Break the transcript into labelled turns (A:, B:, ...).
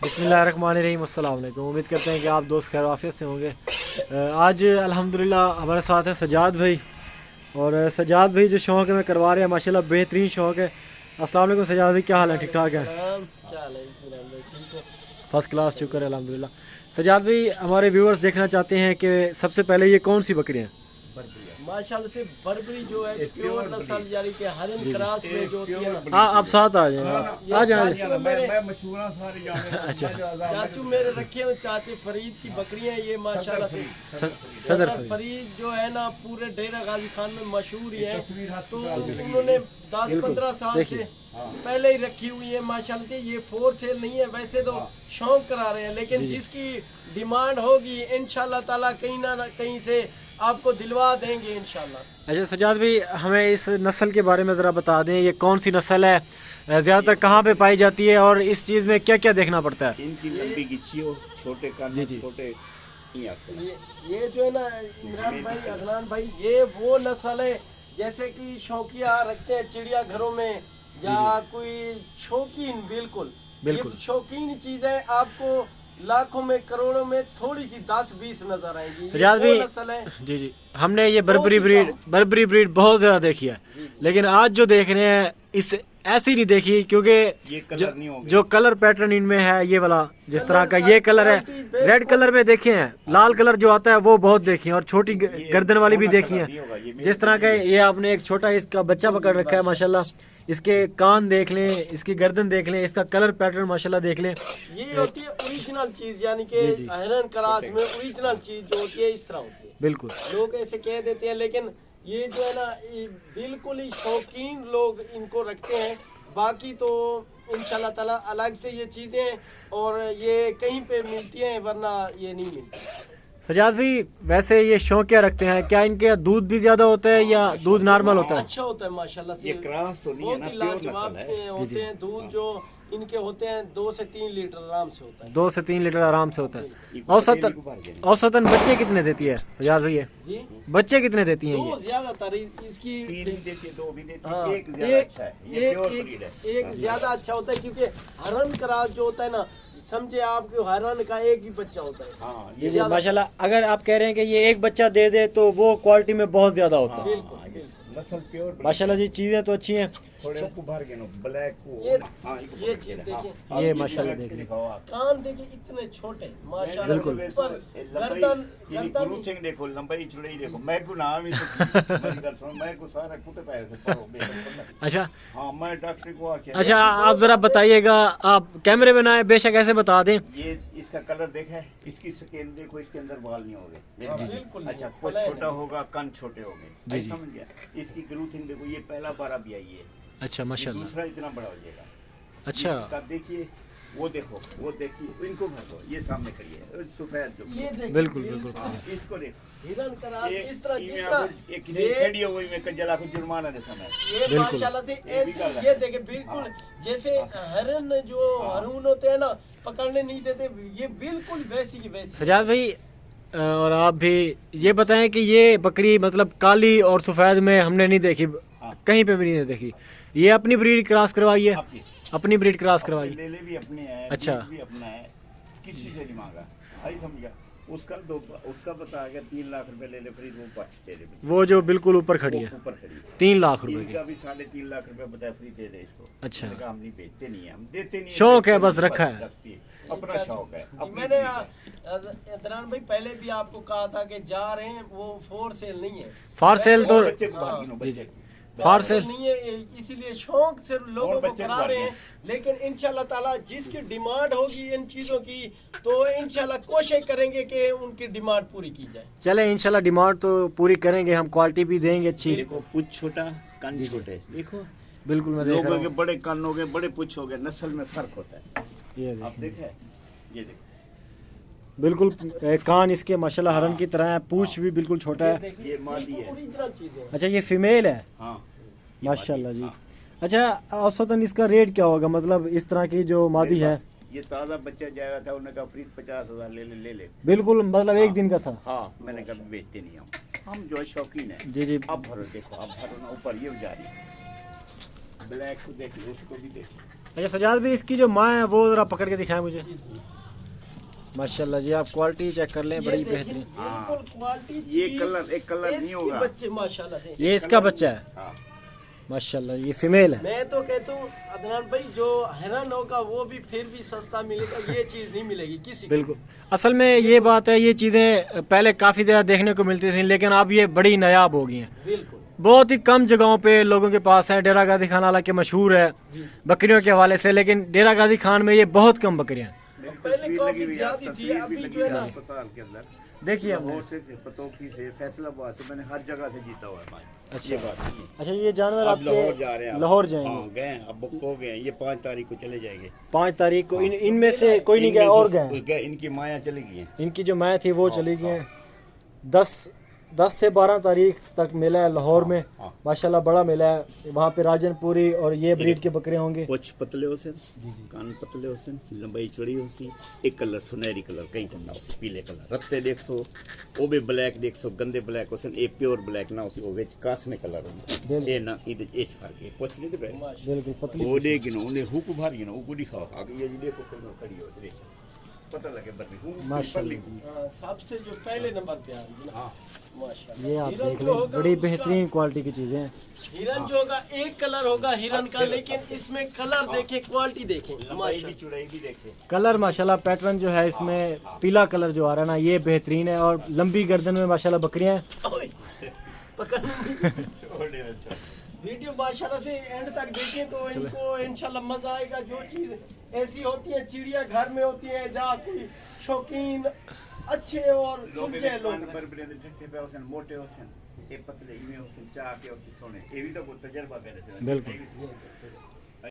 A: बिस्मिल्लाहिर्रहमानिर्रहीम, अस्सलाम वालेकुम। उम्मीद करते हैं कि आप दोस्त खैर आफियत से होंगे। आज अल्हम्दुलिल्लाह हमारे साथ है सजाद भाई, और सजाद भाई जो शौक़ में करवा रहे हैं माशाल्लाह बेहतरीन शौक़ है। अस्सलाम वालेकुम सजाद भाई, क्या हाल है? ठीक ठाक है? फ़र्स्ट क्लास, शुक्र है अल्हम्दुलिल्लाह। सजाद भाई, हमारे व्यूअर्स देखना चाहते हैं कि सबसे पहले ये कौन सी बकरियाँ हैं?
B: माशाल्लाह से बर्बरी जो है प्योर नस्ल यानी कि हरन क्रॉस में जो होती है ना।
A: हाँ, आप साथ आ जाएं, आ जाएं।
B: अच्छा, चाचू मेरे रखे हुए चाची फरीद की बकरियां, ये माशाल्लाह से
A: सदर
B: फरीद जो है ना पूरे डेरा गाजी खान में मशहूर ही है। तो उन्होंने 10-15 साल से पहले ही रखी हुई है माशाल्लाह से। ये फोर सेल नहीं है, वैसे तो शौक करा रहे हैं, लेकिन जिसकी डिमांड होगी इंशाल्लाह ताला कहीं ना कहीं से आपको दिलवा देंगे इंशाल्लाह।
A: अच्छा सजाद भाई, हमें इस नस्ल के बारे में ज़रा बता दें, ये कौन सी नस्ल है, ज़्यादातर कहाँ पे पाई जाती है और इस चीज़ में क्या क्या देखना पड़ता है?
C: इनकी लंबी गिच्चियों, छोटे कान, छोटे
B: ये जो है ना इमरान भाई, अदनान भाई, ये वो नस्ल है जैसे कि शौकिया रखते हैं चिड़िया घरों में या कोई शौकीन। बिल्कुल ये शौकीन चीज है, आपको लाखों में करोड़ों में थोड़ी सी 10-20 नजर आएगी।
A: सजाद भाई, जी जी, हमने ये बर्बरी ब्रीड बहुत ज़्यादा देखी है, लेकिन आज जो देख रहे हैं इस ऐसी नहीं देखी, क्योंकि जो कलर पैटर्न इनमें है ये वाला, जिस तरह का ये कलर है, रेड कलर में देखे हैं, लाल कलर जो आता है वो बहुत देखी है, और छोटी गर्दन वाली भी देखी है। जिस तरह का ये आपने एक छोटा इसका बच्चा पकड़ रखा है माशाल्लाह, इसके कान देख लें, इसकी गर्दन देख लें, इसका कलर पैटर्न माशाल्लाह देख लें।
B: ये होती है ओरिजिनल चीज, यानी कि हरन क्रॉस में ओरिजिनल चीज जो होती है इस तरह होती है।
A: बिल्कुल,
B: लोग ऐसे कह देते हैं, लेकिन ये जो है ना बिल्कुल ही शौकीन लोग इनको रखते हैं। बाकी तो इंशाल्लाह ताला अलग से ये चीजें और ये कहीं पे मिलती हैं, वरना ये नहीं मिलती।
A: सजाद भाई, वैसे ये शौक क्या रखते हैं? क्या इनके दूध भी ज्यादा होता है या दूध नॉर्मल होता है?
B: अच्छा होता है माशाल्लाह से।
C: ये क्रॉस तो नहीं है ना, प्योर नस्ल है।
B: होते हैं दूध जो इनके होते हैं 2 से 3 लीटर आराम से होता है।
A: 2 से 3 लीटर आराम से होता है। औसतन बच्चे कितने देती है सजाद भैया?
B: जी,
A: बच्चे कितने देती हैं?
B: ये ज्यादातर इसकी
C: 3 भी देती है, 2 भी देती है, एक ज्यादा अच्छा है, ये प्योर ब्रीड है।
B: एक ज्यादा अच्छा होता है, क्योंकि हरन क्रॉस जो होता है ना, समझे आपके हरन का एक ही बच्चा होता है।
C: हाँ,
A: जी जी, माशाल्लाह। अगर आप कह रहे हैं कि ये एक बच्चा दे दे तो वो क्वालिटी में बहुत ज्यादा होता है।
C: नस्ल प्योर
A: माशाल्लाह जी, चीजें तो अच्छी हैं।
C: थोड़े को भर के नो ब्लैक को।
B: ये चीज देखिए,
A: ये माशाल्लाह देख लें,
B: कान देखिए इतने छोटे माशाल्लाह।
A: बिल्कुल।
C: गर्दन देखो, लंबाई चौड़ाई देखो, मैं को नाम ही तो मैं को सारा कुत्ते पाए से।
A: अच्छा
C: हाँ, मैं डॉक्टर को आके।
A: अच्छा, आप जरा बताइएगा, आप कैमरे में ना आए, बेशक ऐसे बता दें।
C: ये इसका कलर देखा है, इसकी स्किन देखो, इसके अंदर बाल नहीं होंगे। अच्छा, पुच छोटा होगा, कान छोटे होंगे, समझ गया। इसकी ग्रोथिंग देखो, ये पहला बार अभी आई है। अच्छा माशाल्लाह, दूसरा इतना बड़ा हो जाएगा। अच्छा, देखिए वो देखो, वो देखिए, इनको भर दो, ये सामने खड़ी है सफेद जो, ये देखो,
A: बिल्कुल बिल्कुल,
C: इसको देखो,
B: हिरन क्रॉस इस तरह
C: एक खड़ी हो गई में कजला को जुर्माना दे समय।
B: ये माशाल्लाह से ऐसे ये देखे, बिल्कुल जैसे हरन जो हरून होते हैं ना, पकड़ने नहीं देते, ये बिल्कुल वैसी की वैसी।
A: सजाद भाई, और आप भी ये बताएं कि ये बकरी मतलब काली और सफ़ेद में हमने नहीं देखी, कहीं पे भी नहीं देखी। ये अपनी ब्रीड क्रॉस करवाई है? अपनी ब्रीड क्रॉस करवाई।
C: ले भी अपने है,
A: अच्छा,
C: भी अपना है, किसी से नहीं मांगा, आई समझा। उसका बता गया 3 लाख रुपए ले ले, फिर वो पास दे दे। वो
A: जो बिल्कुल ऊपर खड़ी है,
C: ऊपर खड़ी
A: 3 लाख रुपए की,
C: का भी 3.5 लाख रुपए बताया, फ्री दे दे इसको।
A: अच्छा,
C: हम नहीं बेचते नहीं है, हम देते नहीं,
A: शौक है बस, रखा है,
C: अपना शौक है।
B: मैंने अदनान भाई पहले भी आपको कहा था कि जा रहे हैं, वो फोर सेल नहीं है।
A: फॉर सेल तो
C: जी जी,
B: फॉर सेल नहीं है, इसीलिए शौक से लोगों को करा रहे हैं। लेकिन इंशाल्लाह ताला जिसकी डिमांड होगी इन चीजों की, तो इंशाल्लाह कोशिश करेंगे कि उनकी डिमांड पूरी की जाए।
A: चले, इंशाल्लाह डिमांड तो पूरी करेंगे, हम क्वालिटी भी देंगे अच्छी।
C: देखो, पुछ छोटा, कान छोटे, देखो
A: बिल्कुल, मैं देख रहा हूं,
C: बड़े कान हो गए, बड़े पुछ हो गए, नस्ल में फर्क होता है।
A: ये
C: आप देखें, ये देखो,
A: बिल्कुल कान इसके माशाल्लाह हरन की तरह है, पूंछ भी बिल्कुल छोटा है।
C: ये मादी है,
B: ओरिजिनल चीज है।
A: अच्छा, ये फीमेल है?
C: हाँ
A: माशाल्लाह जी। अच्छा, औसतन इसका रेट क्या होगा, मतलब इस तरह की जो मादी है?
C: ये ताज़ा बच्चा जाएगा था, उन्होंने कहा फ्री 50,000 ले।
A: बिल्कुल, मतलब एक दिन का था।
C: हाँ, मैंने कभी बेचते नहीं हम जो है शौकीन है।
A: जी जी,
C: अब भरो, देखो अब भरो ना, ऊपर ये जा रही है, ब्लैक को देखिए, उसको भी देखिए।
A: अच्छा सजाद भी, इसकी जो माँ है वो जरा पकड़ के दिखाएं मुझे। माशाल्लाह जी, आप क्वालिटी चेक कर लें, बड़ी बेहतरीन।
B: बिल्कुल क्वालिटी।
C: ये कलर एक कलर नहीं होगा।
B: बच्चे माशाल्लाह से,
A: ये इसका बच्चा है।
C: हाँ।
A: माशाल्लाह, ये फीमेल है।
B: मैं तो कहता हूँ अदनान भाई, जो हिरन होगा वो भी फिर भी सस्ता मिलेगा, ये चीज नहीं मिलेगी किसी को।
A: बिल्कुल, असल में ये बात है, ये चीज़ें पहले काफ़ी ज़्यादा देखने को मिलती थी, लेकिन अब ये बड़ी नायाब हो गई हैं।
B: बिल्कुल,
A: बहुत ही कम जगहों पे लोगों के पास है। डेरा गाजी खान हालांकि मशहूर है बकरियों के हवाले से, लेकिन डेरा गाजी खान में ये बहुत कम बकरियां हैं।
B: पहले काफी ज्यादा थी, अभी जो है ना
C: अस्पताल के अंदर
A: देखिए हमने।
C: लाहौर से, पतोखी से, फैसलाबाद से, मैंने हर जगह से जीता हुआ है भाई।
A: अच्छा।
C: ये बात नहीं है।
A: अच्छा, ये जानवर
C: अब लाहौर जा
A: आपके
C: रहे हैं,
A: लाहौर जाएंगे?
C: हाँ, गए हैं, अब बुक हो गए हैं। ये 5 तारीख को चले जाएंगे।
A: 5 तारीख को इनमें से कोई नहीं गया और गए?
C: इनकी माया चली गई है।
A: इनकी जो माँ थी वो चली गई हैं। 10 से 12 तारीख तक मेला है लाहौर में।
C: हाँ।
A: माशाल्लाह बड़ा मेला है वहाँ पे। राजनपुरी और ये ब्रीड के बकरे होंगे।
C: कुछ पतले होसन, कान पतले होसन, लंबाई चौड़ी होसी, एक कलर सुनहरी कलर, कहीं करना हो पीले कलर, रत्ते देख सो, वो भी ब्लैक देख सो, गंदे ब्लैक होसन, ए प्योर ब्लैक ना होसी, वो विच कासने कलर होंगे। ए ना इधर एच फार के कुछ नहीं दे
A: बिल्कुल पतली।
C: वो देगी ना, उन्हें हुक भार ना, वो दिखाओ आगे, ये देखो कहीं खड़ी हो, देखो पता लगे बर्नी हूं
B: हाँ, सबसे जो पहले नंबर पे आ रही है ना।
C: हाँ।
B: माशाल्लाह,
A: ये आप
B: हिरन
A: देख
B: जो
A: लें,
B: होगा
A: बड़ी
B: उसका-
A: बेहतरीन क्वालिटी की चीज़ें हैं।
B: हिरन जो होगा एक कलर होगा हिरन का, लेकिन इसमें कलर देखें, क्वालिटी देखें।
C: लंबाई भी चौड़ाई भी देखे।
A: कलर माशाल्लाह पैटर्न जो है इसमें पीला कलर जो आ रहा है ना, ये बेहतरीन है। और लंबी गर्दन में माशाल्लाह बकरियां हैं।
B: ओए, पकड़ वीडियो माशाल्लाह से एंड तक देखें तो इनको इंशाल्लाह मजा आएगा। जो चीज ऐसी होती है, चिड़िया घर में होती है, जहाँ कोई शौकीन अच्छे और सुनचे लोग
C: पर ठट्ठे पे होसन, मोटे होसन, ए पतले इमे होसन, चाह के होसी सोने, ये भी तो कोई तजर्बा करे से।
A: बिल्कुल।